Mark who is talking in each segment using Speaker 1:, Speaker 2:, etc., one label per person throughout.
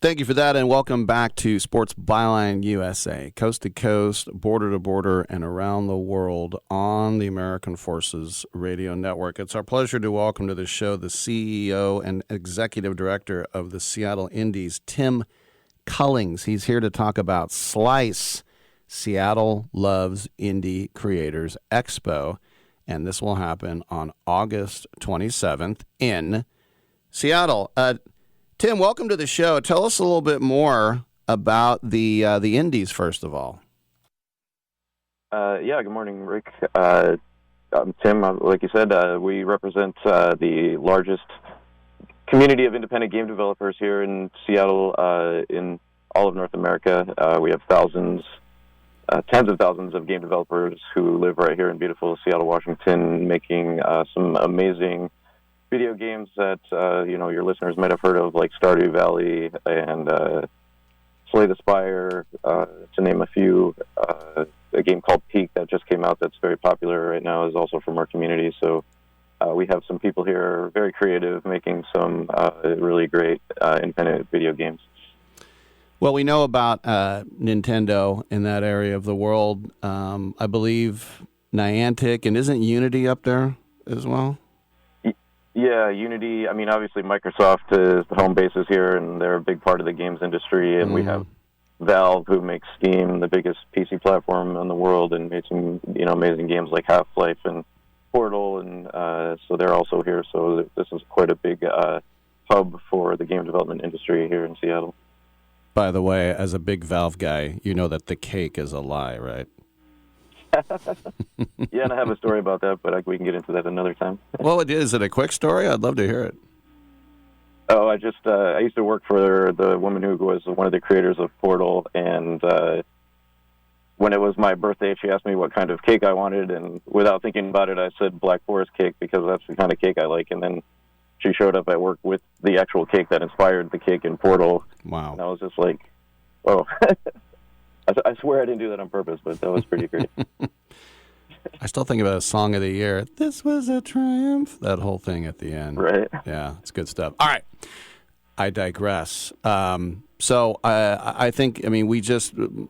Speaker 1: Thank you for that, and welcome back to Sports Byline USA, coast to coast, border to border, and around the world on the American Forces Radio Network. It's our pleasure to welcome to the show the CEO and Executive Director of the Seattle Indies, Tim Cullings. He's here to talk about Slice, Seattle Loves Indie Creators Expo, and this will happen on August 27th in Seattle. Tim, welcome to the show. Tell us a little bit more about the Indies, first of all.
Speaker 2: Good morning, Rick. I'm Tim. Like you said, we represent the largest community of independent game developers here in Seattle, in all of North America. We have tens of thousands of game developers who live right here in beautiful Seattle, Washington, making some amazing video games that your listeners might have heard of, like Stardew Valley and Slay the Spire, to name a few. A game called Peak that just came out that's very popular right now is also from our community. So we have some people here very creative, making some really great independent video games.
Speaker 1: Well, we know about Nintendo in that area of the world. I believe Niantic, and isn't Unity up there as well?
Speaker 2: Yeah, Unity. I mean, obviously Microsoft is the home bases here, and they're a big part of the games industry. And we have Valve, who makes Steam, the biggest PC platform in the world, and made some amazing games like Half-Life and Portal, and so they're also here. So this is quite a big hub for the game development industry here in Seattle.
Speaker 1: By the way, as a big Valve guy, you know that the cake is a lie, right?
Speaker 2: Yeah, and I have a story about that, but we can get into that another time.
Speaker 1: Well, is it a quick story? I'd love to hear it.
Speaker 2: Oh, I used to work for the woman who was one of the creators of Portal, and when it was my birthday, she asked me what kind of cake I wanted, and without thinking about it, I said Black Forest cake because that's the kind of cake I like, and then she showed up at work with the actual cake that inspired the cake in Portal.
Speaker 1: Wow.
Speaker 2: And I was just like, whoa. I swear I didn't do that on purpose, but that was pretty great.
Speaker 1: I still think about a song of the year. This was a triumph. That whole thing at the end.
Speaker 2: Right.
Speaker 1: Yeah, it's good stuff. All right. I digress. So I think,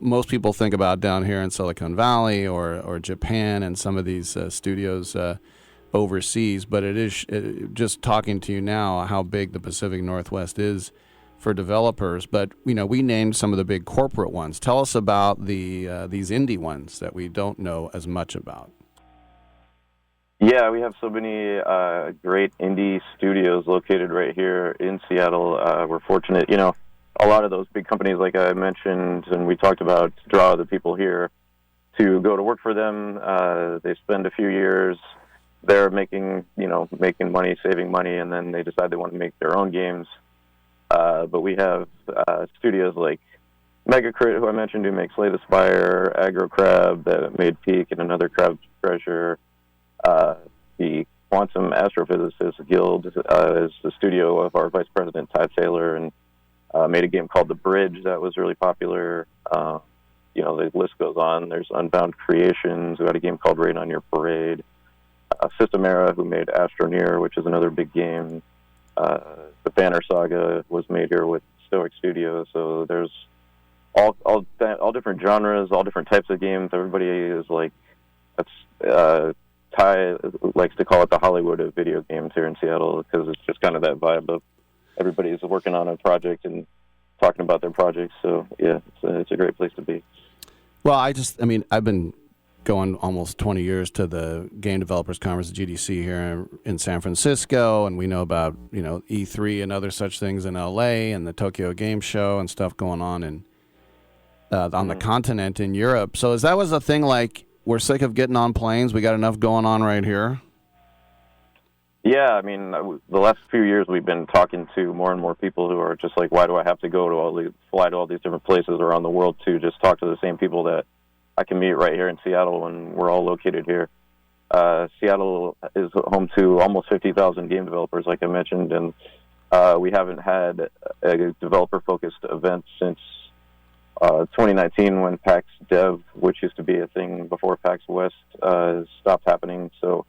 Speaker 1: most people think about down here in Silicon Valley or Japan and some of these studios overseas, but it is just talking to you now how big the Pacific Northwest is for developers. But we named some of the big corporate ones. Tell us about these indie ones that we don't know as much about.
Speaker 2: Yeah, we have so many great indie studios located right here in Seattle. We're fortunate, a lot of those big companies, like I mentioned, and we talked about, draw the people here to go to work for them. They spend a few years there making money, saving money, and then they decide they want to make their own games. But we have studios like Megacrit, who I mentioned, who makes Slay the Spire, Aggro Crab, that made Peak, and another Crab Treasure. The Quantum Astrophysicists Guild is the studio of our Vice President, Ty Taylor, and made a game called The Bridge that was really popular. The list goes on. There's Unbound Creations, who had a game called Rain on Your Parade. System Era, who made Astroneer, which is another big game. The Banner Saga was made here with Stoic Studio. So there's all different genres, all different types of games. Everybody is like, Ty likes to call it the Hollywood of video games here in Seattle, because it's just kind of that vibe of everybody's working on a project and talking about their projects. So yeah, it's a great place to be.
Speaker 1: Well, I've been going almost 20 years to the Game Developers Conference, GDC, here in San Francisco, and we know about E3 and other such things in LA, and the Tokyo Game Show and stuff going on on the continent in Europe. So that was a thing, like, we're sick of getting on planes, we got enough going on right here?
Speaker 2: Yeah, the last few years we've been talking to more and more people who are just like, why do I have to fly to all these different places around the world to just talk to the same people that I can meet right here in Seattle when we're all located here. Seattle is home to almost 50,000 game developers, like I mentioned, and we haven't had a developer-focused event since 2019 when PAX Dev, which used to be a thing before PAX West, stopped happening. So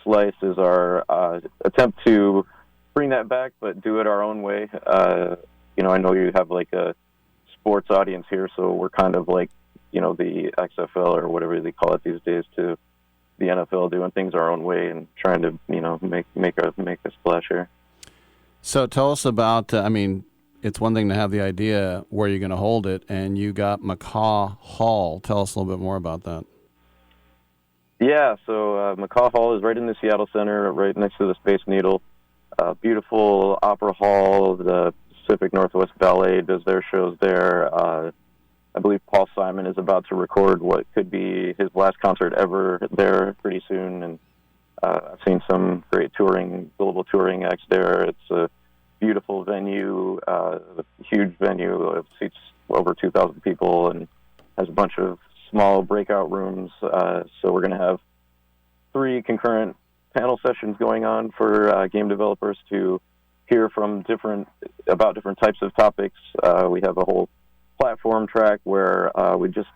Speaker 2: Slice is our attempt to bring that back, but do it our own way. I know you have like a sports audience here, so we're kind of like, the XFL or whatever they call it these days to the NFL, doing things our own way and trying to, make a splash here.
Speaker 1: So tell us about, it's one thing to have the idea where you're going to hold it, and you got McCaw Hall. Tell us a little bit more about that.
Speaker 2: Yeah, so McCaw Hall is right in the Seattle Center, right next to the Space Needle. Beautiful opera hall. The Pacific Northwest Ballet does their shows there. I believe Paul Simon is about to record what could be his last concert ever there pretty soon, and I've seen some great global touring acts there. It's a beautiful venue, a huge venue. It seats over 2,000 people and has a bunch of small breakout rooms. So we're going to have 3 concurrent panel sessions going on for game developers to hear from different types of topics. We have a whole platform track where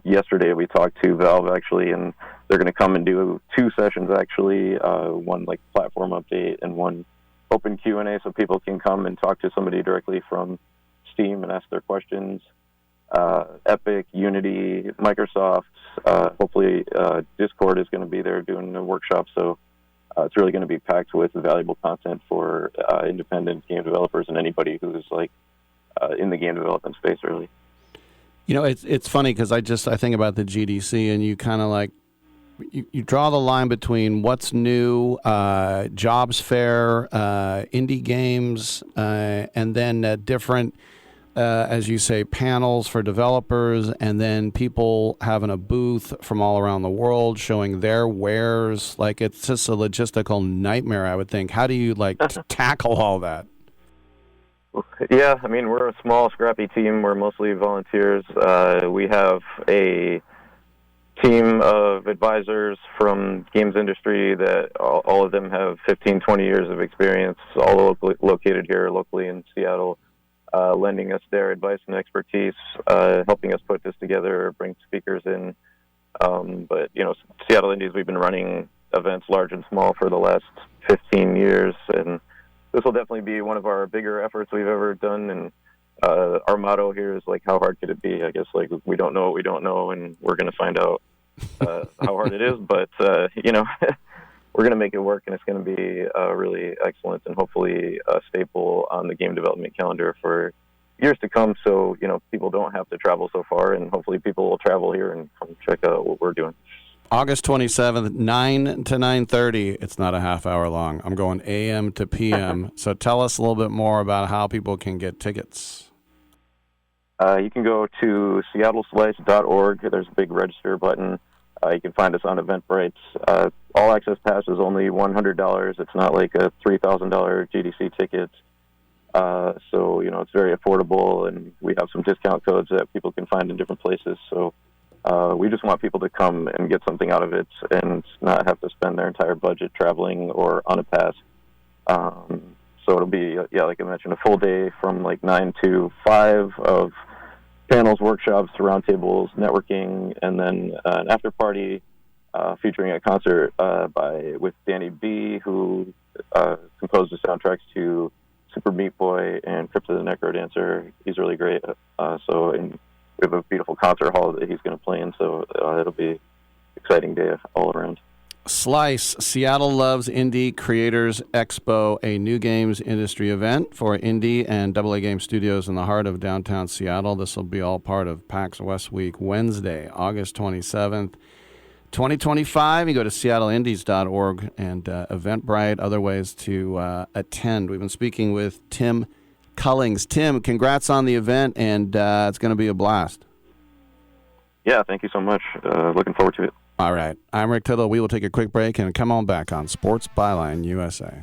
Speaker 2: yesterday we talked to Valve actually, and they're going to come and do 2 sessions actually, one like platform update and one open Q&A, so people can come and talk to somebody directly from Steam and ask their questions. Epic, Unity, Microsoft, hopefully Discord is going to be there doing a workshop, so it's really going to be packed with valuable content for independent game developers and anybody who's like in the game development space really.
Speaker 1: It's funny because I think about the GDC, and you kind of like you draw the line between what's new, jobs fair, indie games, and then different, as you say, panels for developers, and then people having a booth from all around the world showing their wares. Like, it's just a logistical nightmare, I would think. How do you tackle all that?
Speaker 2: Yeah, we're a small, scrappy team. We're mostly volunteers. We have a team of advisors from games industry that all of them have 15, 20 years of experience, all located here locally in Seattle, lending us their advice and expertise, helping us put this together, bring speakers in. But, Seattle Indies, we've been running events large and small for the last 15 years, and this will definitely be one of our bigger efforts we've ever done, and our motto here is how hard could it be? I guess we don't know what we don't know, and we're going to find out how hard it is. But we're going to make it work, and it's going to be really excellent, and hopefully a staple on the game development calendar for years to come. So people don't have to travel so far, and hopefully people will travel here and come check out what we're doing.
Speaker 1: August 27th, 9 to 9:30. It's not a half hour long. I'm going AM to PM. So tell us a little bit more about how people can get tickets.
Speaker 2: You can go to seattleslice.org. There's a big register button. You can find us on Eventbrite. All access pass is only $100. It's not like a $3,000 GDC ticket. So, it's very affordable, and we have some discount codes that people can find in different places. So we just want people to come and get something out of it and not have to spend their entire budget traveling or on a pass. So it'll be, like I mentioned, a full day from 9 to 5 of panels, workshops, roundtables, networking, and then an after party featuring a concert with Danny B, who composed the soundtracks to Super Meat Boy and Crypto the Necro Dancer. He's really great. We have a beautiful concert hall that he's going to play in, so it'll be an exciting day all around.
Speaker 1: Slice, Seattle Loves Indie Creators Expo, a new games industry event for indie and AA game studios in the heart of downtown Seattle. This will be all part of PAX West Week, Wednesday, August 27th, 2025. You go to seattleindies.org and Eventbrite, other ways to attend. We've been speaking with Tim Cullings. Tim, congrats on the event, and it's going to be a blast.
Speaker 2: Yeah, thank you so much. Looking forward to it.
Speaker 1: All right. I'm Rick Tittle. We will take a quick break and come on back on Sports Byline USA.